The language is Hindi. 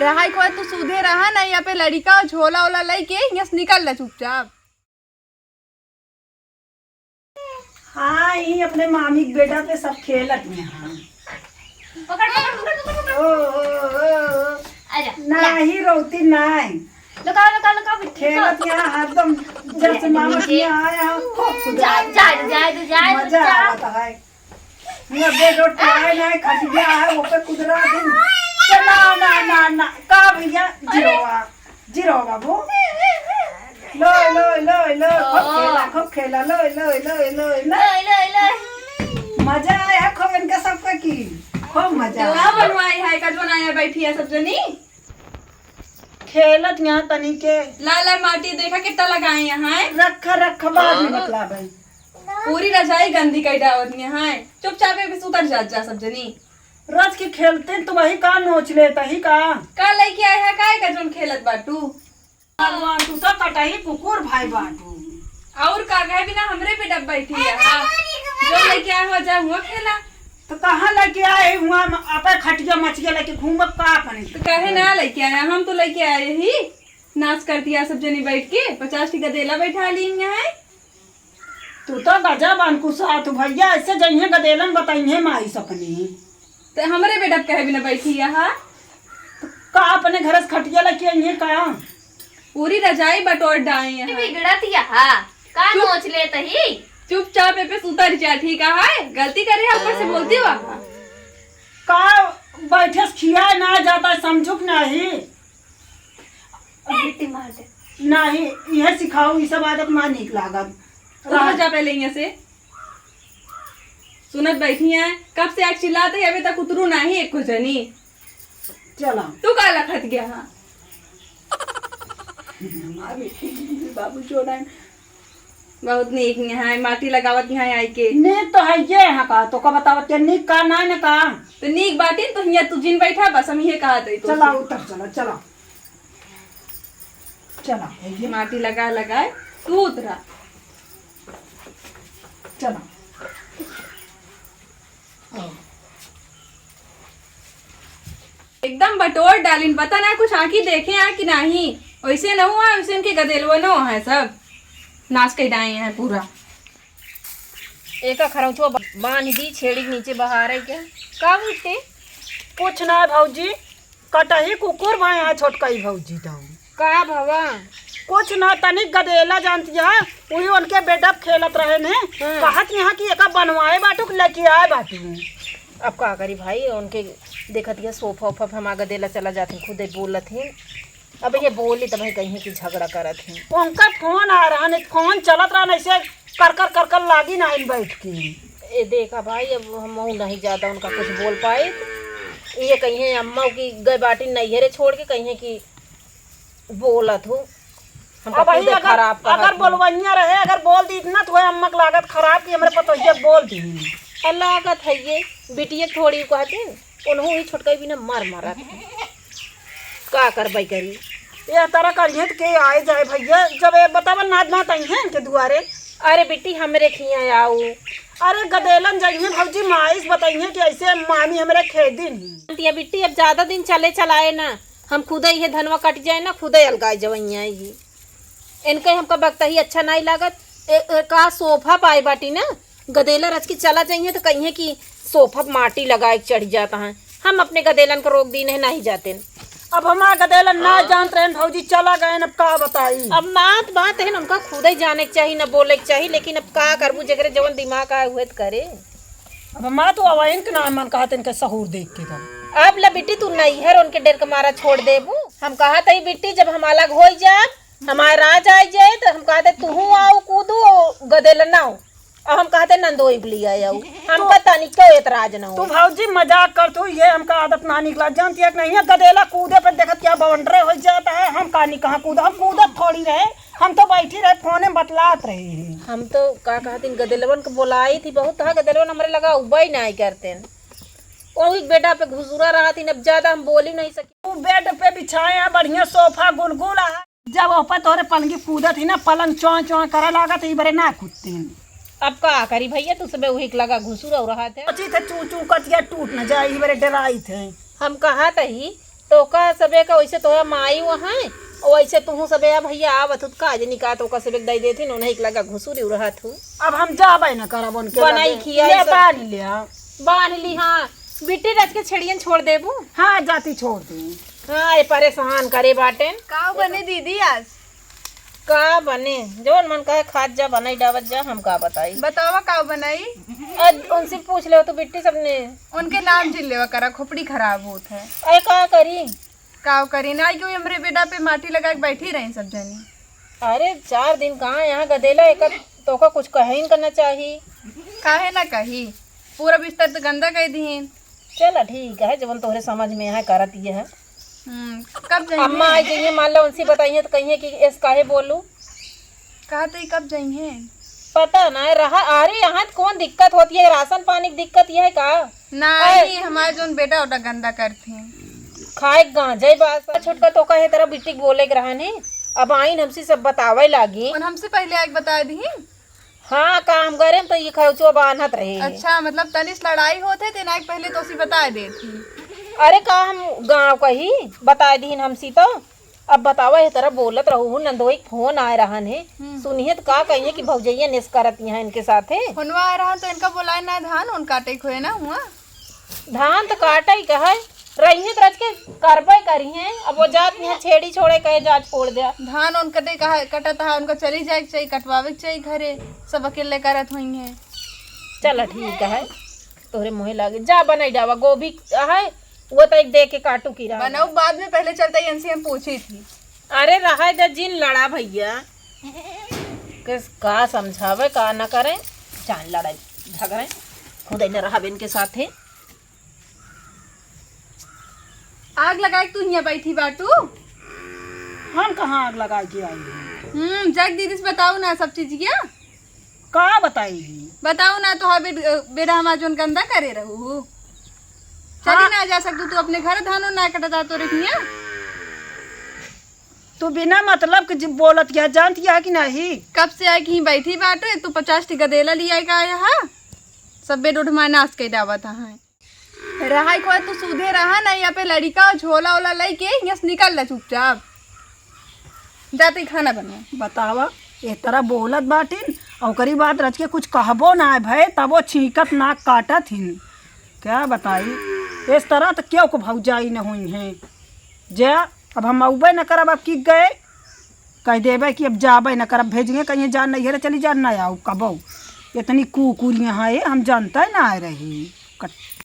रहा को तू सूधे रहा ना यहाँ पे लड़का झोला ओला लेके यहाँ से निकल ले चुपचाप। हाँ ये अपने मामी के बेटा पे सब खेलत में। हाँ पकड़ पकड़ पकड़ पकड़ ओ आजा नहीं रोती नहीं लगाओ खेलत यहाँ हरदम जैसे मामा के आया खूब जाए मजा आता है। मैं बेटो टाय नहीं खट गया है वो पे कुदरा दिन चला ना ना का भैया जीरो बाबू लो लो लो लो खूब खेला लो लो लो लो लो मजा आया खूब इनका सबका की खूब मजा क्या बनवाई है का बनाया बैठी है सब जनी खेलत यहाँ तनी के लाला माटी देखा कितना लगाए यहाँ रख बाद में मतलब है पूरी रजाई गंदी कर डावत यहाँ चुपचाप पे उतर जा सब जनी रज के खेलते तो वही का नोच लेता ही का लेके आए है काय का जोन खेलत बाटू भगवान तू तो कटही कुकुर भाई बाटू और का गए बिना हमरे पे डब बैठी है जो लेके आए हो जा हुआ खेला तो कहाँ लेके आए हुआ आपे खटिया मचिया लेके घूमब का अपने तो कहे ना लेके आया हम तो लेके आए ही नाच कर दिया सब जनी बैठ के 50 की गदेला बैठा ली है। तू तो गजब अंकुशा तू भैया ऐसे जइहे गदेलन बताइए माई सपनी तो हमरे बेटा कहे बिना बैठी है का अपने घर से खटिया लेके आइए का पूरी रजाई बटोर डाई है बिगड़त यहाँ का नोच लेत ही चुपचाप पे उतर जा ठीक है गलती करे ऊपर से बोलती हो का बैठे से खिया ना जाता समझुक नहीं मिट्टी मार दे नहीं यह सिखाओ ये सब आदत ना निक लागत रह जा पहले यहाँ से सुनत बैठी है कब से आग चिल्लाते है अभी तक उतरू नहीं एक कुछ नहीं चला तू का लखत गया हाँ बाबू चोरा बहुत नीक है माटी लगावत यहाँ आई के नीक तो है ये यहाँ का तो का बतावत नीक का ना न का तो नीक बाटी तो यहाँ तू जिन बैठा बस हम ये कहा थे चला उतर चला ये माटी लगाए तू उतरा चला एकदम बटोर डालिन पता ना कुछ आँखी देखे हैं कि नहीं वैसे न हुआ वैसे इनके गदेलवा न है सब नाच के डाए हैं पूरा एक खरौचो बांध दी छेड़ी के नीचे बहा रही क्या का उठते कुछ ना भौजी कटही कुकुर भाई यहाँ छोटका ही भौजी दाऊ का भवा कुछ ना तनिक गदेला जानती है वही उनके बेटा खेलत रहे ने कहत यहाँ की एक बनवाए बाटू लेके आए बाटू अब का करी भाई उनके देखत ये सोफा उफा हम गदेला चला जाते खुद बोलत ही अब ये बोली तब कहीं की झगड़ा करत है उनका फोन आ रहा नहीं फोन चलत रहा ऐसे कर लागी ना बैठ के ए देखा भाई अब हम नहीं ज्यादा उनका कुछ बोल पाए ये कहीं अम्मा की गए बाटी नैहरे छोड़ के कहीं की बोलत हो अब अगर बोलवैया रहे अगर बोल दी ना तो अम्मा की लागत खराब की हमारे पतोहिया बोल दी लागत है ये बिटिया थोड़ी कहते उन्होंने ही छोटका भी ना मारा का करवाई करी ये तरह करिए के आए जाए भैया जब ये बतावन नाद ना तई हैं के दुआरे अरे बेटी हमरे खिया आओ अरे गदेलन जाइए भौजी माइस बताइए कि ऐसे मामी हमरे खेदिन ये बिट्टी अब ज्यादा दिन चलाए ना हम खुद ही धनवा कट जाए ना खुद ही अलगाए जवैया ही इनके हमका बगता ही अच्छा नहीं लागत का सोफा पाए बाटी ना गदेला रच की चला जाइए तो कहीं की सोफा माटी लगाए चढ़ जाता है हम अपने गदेलन को रोक दी नहीं जाते अब हमारा गदेलन ना जानते हैं भौजी चला गए अब का बताई अब बात है ना उनका खुद ही जाने के चाहिए ना बोले के चाहिए लेकिन अब का करबू जगह जवन दिमाग आए हुए करे अब हमारा तो अवाइन के नाम मन कहते इनका सहूर देख के अब ला बेटी तू नहीं है उनके डर के मारा छोड़ देबू हम कहा था बेटी जब हम अलग हो जाए हमारे राज आ जाए तो हम कहते तू आओ कूदू गदेलन ना हो अब हम कहते नंदोई बली आया हम पता नहीं क्यों एतराज ना हो तू भौजी मजाक कर तू ये हमका आदत ना निकला जानती है नहीं है गदेला कूदे पे देखत क्या बवंडरे हो जाता है हम कहानी कहाँ कूदा हम कूदत थोड़ी रहे हम तो बैठी रहे फोने बतलात रहे हम तो का कहती गदेलवन को बोलाई थी बहुत था गदेलवन हमारे लगा उबा ही नहीं करते वही बेटा पे घुसूरा रहा थी अब ज्यादा हम बोल ही नहीं सकी तू बेड पे बिछाए बढ़िया सोफा गुलगुला जब ऊपर तोरे पलंगी कूदत ही ना पलंग चौं चौं करे लागत ही बड़े ना कूदते अब का करी भैया तू सब वही लगा घुसूरा रहा थे थे चू चू कचिया टूट न जाए बड़े डराई थे हम कहा ही तो का सबे का वैसे तोरा माई वहाँ और वैसे तू सबे भैया आवत हुत काज निका तो का सबे दई देथी न नहीं लगा घुसुरी रहत हूँ। अब हम जाबे न करब उनके बनाई लगे। खियाई ले सब। बांध लिया। बांध ली हाँ बिट्टी रच के छेड़ियन छोड़ देबू। हाँ जाती छोड़ दी। हाँ ये परेशान करे बाटे का बने दीदी आज? का बने जोन मन कहे खाद जा बनाई डावत जा हम का बताई। बतावा का बनाई? आज उनसे पूछ ले तो बिट्टी सबने उनके नाम झिल लेवा करा, खोपड़ी खराब होत है। अरे का करी काव करी ना क्यों हमरे बेटा पे माटी लगा के बैठी रही सब जनी। अरे 4 दिन कहाँ यहाँ गदेला एक तो का कुछ कहे ही करना चाहिए। काहे ना कही, पूरा बिस्तर तो गंदा कर दी। चल ठीक है जब तोहरे समझ में है करत ये है। कब जाइए? अम्मा आई जाइए मान लो उनसे बताइए तो कहिए कि इस काहे बोलू। कहा तो कब जाइए? पता ना रहा। अरे यहाँ कौन दिक्कत होती है, राशन पानी की दिक्कत यह है का? नहीं हमारे जोन बेटा उटा गंदा करते खाए गांजा बात छोटका तो कहे तेरा बिट्टी बोले के रहा ने अब आइन हमसे सब बतावे लागी। और हमसे पहले आके बता दी। हाँ काम करे तो ये खर्चो बांधत रहे। अच्छा मतलब तनिस लड़ाई होते थे ना पहले तो उसी बता देती। अरे का हम गाँव का ही बता दी हमसी तो अब बतावा है तरह बोलत रहू नंदोई फोन आए रहन है सुनिए तो का कहिए कि भौजैया निस करत यहाँ इनके साथ है। फोनवा आ रहा तो इनका बोलाए ना धान उन काटे खोए ना हुआ। धान तो काटा ही कहे रही है रच के करबे करी है अब वो जात यहाँ छेड़ी छोड़े कहे जा छोड़ दिया। धान उन कटे कहा कटत है उनका चली जाए चाहिए कटवावे के चाहिए घरे सब अकेले करत हुई है। चल ठीक है तोरे मुँह लागे जा बनाई डावा गोभी है वो तो एक दे के काटू की रहा बनाऊ बाद में पहले चलता ही इनसे हम पूछी थी। अरे रहा दे जिन लड़ा भैया किस का समझावे का ना करे जान लड़ाई झगड़े खुद न रहा इनके साथ है। आग लगा के तू यहाँ बैठी बाटू। हम कहाँ आग लगा के आई? जग दीदी से बताओ ना सब चीज क्या का बताएगी? बताओ ना तो बेटा हमारा जोन गंदा करे रहू चली ना जा सकतू तू अपने घर धानो ना कटता तो रखिया। तू बिना मतलब के बोलत क्या जानती है कि नहीं? कब से आए कि बैठी बाटे तू 50 टी गदेला लिया का आया है सब बेड उठमा नाश के डावा था है रहा को तू सूधे रहा ना यहाँ पे लड़का झोला ओला लाई के यहाँ से निकल ला चुपचाप जाते खाना बना। बतावा एक तरह बोलत बाटिन और करी बात रच के कुछ कहबो ना भय तब वो छींकत नाक काटत हिन। क्या बताई इस तरह तो क्यों को भौजाई न हुई हैं। जा अब हम अबे न करब अब की गए कह देवे कि अब जाबे न करब भेजेंगे कहीं जान नहीं है चली जान ना आओ कबो इतनी कुकुरियाँ हैं हम जानते ना आ रही।